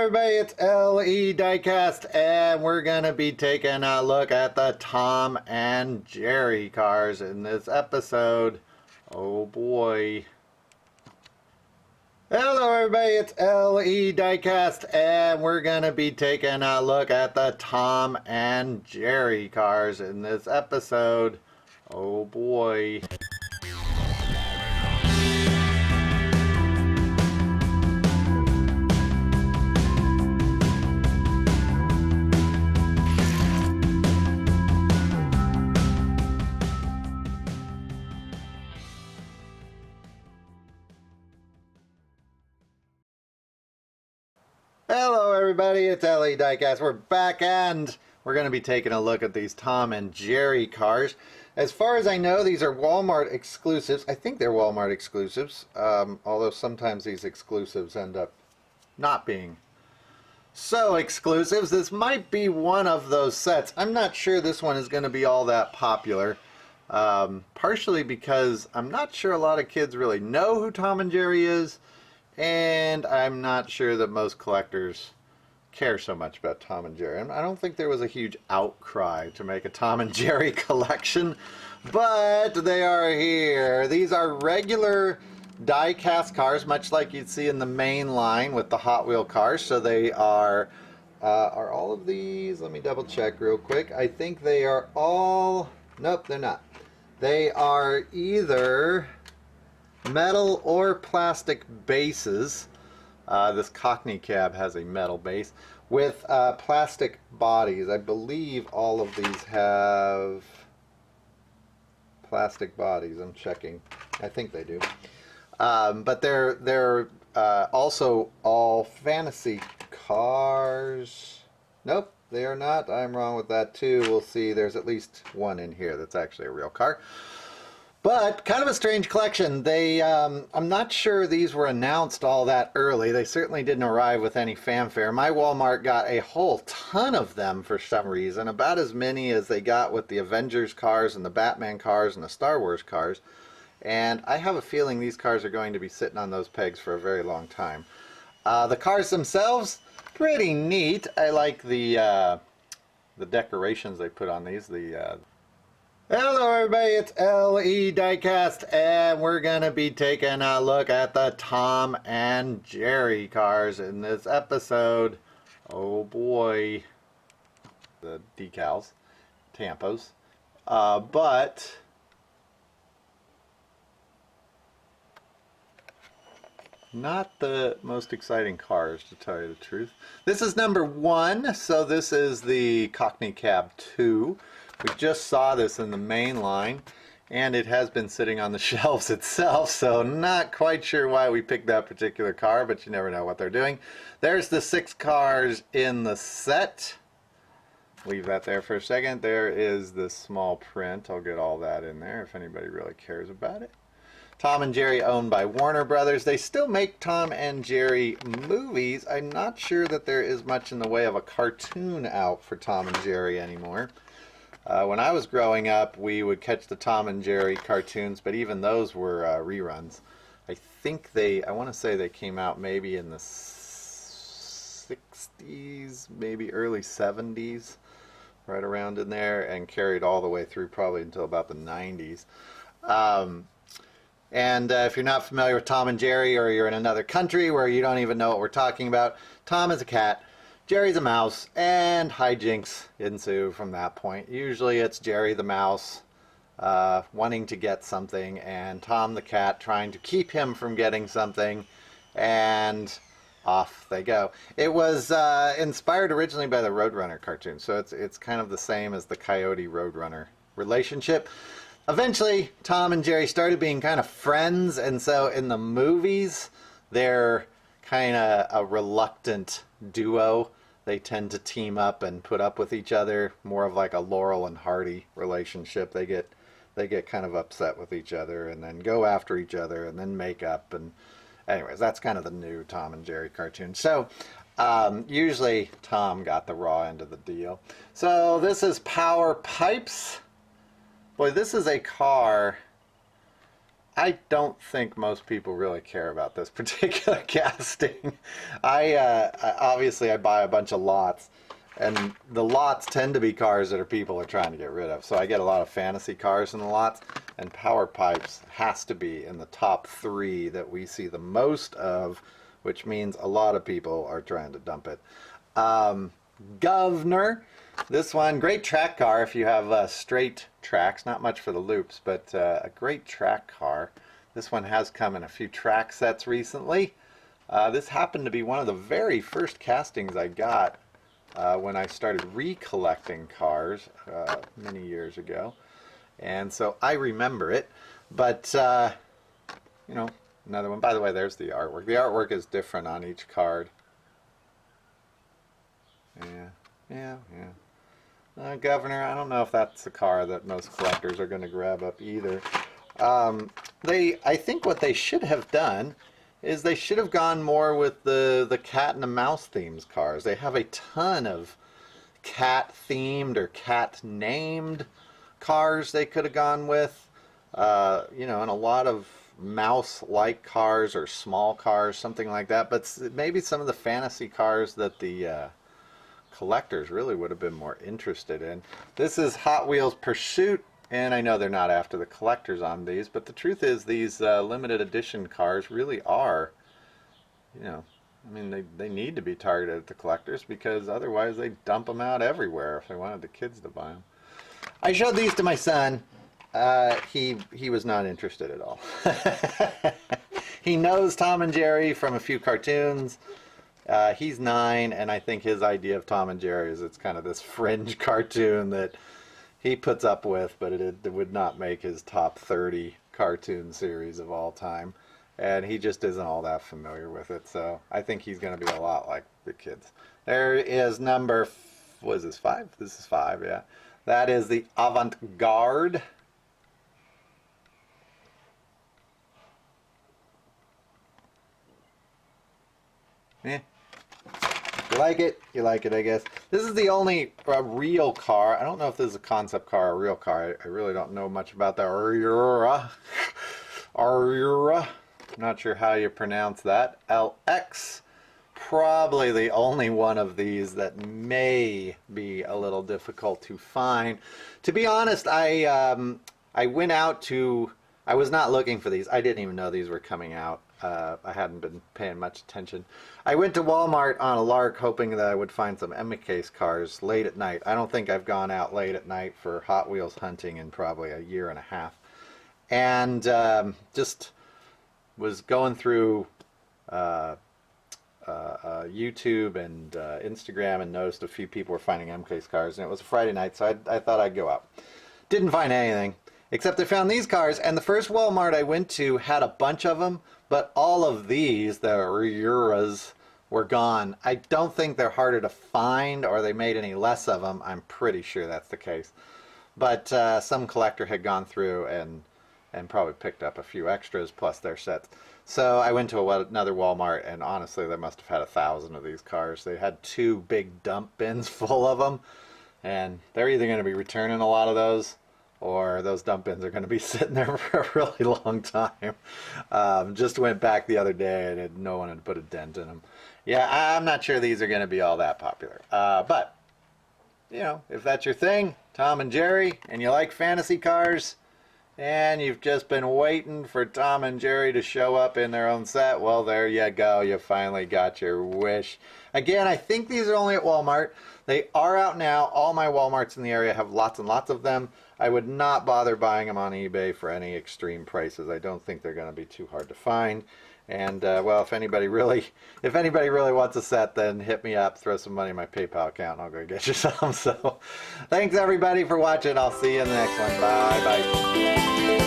everybody, it's LE Diecast, and we're going to be taking a look at the Tom and Jerry cars in this episode. Oh boy. Hello everybody, it's LE Diecast, and we're going to be taking a look at the Tom and Jerry cars in this episode. Oh boy. Hello everybody, it's LE Diecast. We're back and we're going to be taking a look at these Tom and Jerry cars. As far as I know, these are Walmart exclusives. I think they're Walmart exclusives, although sometimes these exclusives end up not being so exclusives. This might be one of those sets. I'm not sure this one is going to be all that popular, partially because I'm not sure a lot of kids really know who Tom and Jerry is. And I'm not sure that most collectors care so much about Tom and Jerry. I don't think there was a huge outcry to make a Tom and Jerry collection, but they are here. These are regular die-cast cars, much like you'd see in the main line with the Hot Wheel cars. So they are all of these, let me double check real quick. I think they are all, nope, they're not. They are either metal or plastic bases. This Cockney cab has a metal base with plastic bodies. I believe all of these have plastic bodies. I'm checking. I think they do. But they're also all fantasy cars. Nope, they are not. I'm wrong with that too. We'll see. There's at least one in here that's actually a real car. But kind of a strange collection. They, I'm not sure these were announced all that early. They certainly didn't arrive with any fanfare. My Walmart got a whole ton of them for some reason, about as many as they got with the Avengers cars and the Batman cars and the Star Wars cars. And I have a feeling these cars are going to be sitting on those pegs for a very long time. The cars themselves, pretty neat. I like the decorations they put on these. Hello everybody, it's LE Diecast, and we're going to be taking a look at the Tom and Jerry cars in this episode. Oh boy. The decals, tampos, but not the most exciting cars, to tell you the truth. This is number 1, so this is the Cockney Cab 2. We just saw this in the main line, and it has been sitting on the shelves itself, so not quite sure why we picked that particular car, but you never know what they're doing. There's the 6 cars in the set. Leave that there for a second. There is the small print. I'll get all that in there if anybody really cares about it. Tom and Jerry, owned by Warner Brothers. They still make Tom and Jerry movies. I'm not sure that there is much in the way of a cartoon out for Tom and Jerry anymore. When I was growing up, we would catch the Tom and Jerry cartoons, but even those were reruns. I think I want to say they came out maybe in the 60s, maybe early 70s, right around in there, and carried all the way through probably until about the 90s. If you're not familiar with Tom and Jerry, or you're in another country where you don't even know what we're talking about, Tom is a cat, Jerry's a mouse, and hijinks ensue from that point. Usually it's Jerry the mouse wanting to get something, and Tom the cat trying to keep him from getting something, and off they go. It was inspired originally by the Roadrunner cartoon, so it's kind of the same as the Coyote Roadrunner relationship. Eventually, Tom and Jerry started being kind of friends, and so in the movies, they're kind of a reluctant duo. They tend to team up and put up with each other, more of like a Laurel and Hardy relationship. They get kind of upset with each other and then go after each other and then make up. And anyways, that's kind of the new Tom and Jerry cartoon. So usually Tom got the raw end of the deal. So this is Power Pipes. Boy, this is a car I don't think most people really care about this particular casting. Obviously I buy a bunch of lots, and the lots tend to be cars that people are trying to get rid of. So I get a lot of fantasy cars in the lots, and Power Pipes has to be in the top 3 that we see the most of, which means a lot of people are trying to dump it. Governor. This one, great track car if you have straight tracks, not much for the loops, but a great track car. This one has come in a few track sets recently. This happened to be one of the very first castings I got when I started recollecting cars many years ago. And so I remember it, but you know, another one. By the way, there's the artwork. The artwork is different on each card. Yeah. Governor, I don't know if that's a car that most collectors are going to grab up either. I think what they should have done is they should have gone more with the cat and the mouse themes cars. They have a ton of cat themed or cat named cars they could have gone with. You know, and a lot of mouse-like cars or small cars, something like that. But maybe some of the fantasy cars that the collectors really would have been more interested in. This is Hot Wheels Pursuit, and I know they're not after the collectors on these, but the truth is these limited edition cars really are, you know, I mean, they need to be targeted at the collectors, because otherwise they dump them out everywhere if they wanted the kids to buy them. I showed these to my son. He was not interested at all. He knows Tom and Jerry from a few cartoons. He's 9, and I think his idea of Tom and Jerry is it's kind of this fringe cartoon that he puts up with, but it would not make his top 30 cartoon series of all time. And he just isn't all that familiar with it, so I think he's going to be a lot like the kids. There is number, what is this, 5? This is 5, yeah. That is the Avant-Garde. Yeah. You like it, I guess. This is the only real car. I don't know if this is a concept car or a real car. I really don't know much about the Aurora. Aurora. I'm not sure how you pronounce that. LX. Probably the only one of these that may be a little difficult to find. To be honest, I went out to... I was not looking for these. I didn't even know these were coming out. I hadn't been paying much attention. I went to Walmart on a lark hoping that I would find some M-Case cars late at night. I don't think I've gone out late at night for Hot Wheels hunting in probably a year and a half. And just was going through YouTube and Instagram and noticed a few people were finding M-Case cars. And it was a Friday night, so I thought I'd go out. Didn't find anything. Except I found these cars, and the first Walmart I went to had a bunch of them, but all of these, the Auroras, were gone. I don't think they're harder to find, or they made any less of them. I'm pretty sure that's the case. But some collector had gone through and probably picked up a few extras plus their sets. So I went to another Walmart, and honestly, they must have had 1,000 of these cars. They had 2 big dump bins full of them, and they're either going to be returning a lot of those, or those dump bins are going to be sitting there for a really long time. Just went back the other day and no one had put a dent in them. Yeah, I'm not sure these are going to be all that popular. But, you know, if that's your thing, Tom and Jerry, and you like fantasy cars, and you've just been waiting for Tom and Jerry to show up in their own set, well, there you go. You finally got your wish. Again, I think these are only at Walmart. They are out now. All my Walmarts in the area have lots and lots of them. I would not bother buying them on eBay for any extreme prices. I don't think they're going to be too hard to find. And well, if anybody really wants a set, then hit me up, throw some money in my PayPal account, and I'll go get you some. So, thanks everybody for watching. I'll see you in the next one. Bye bye.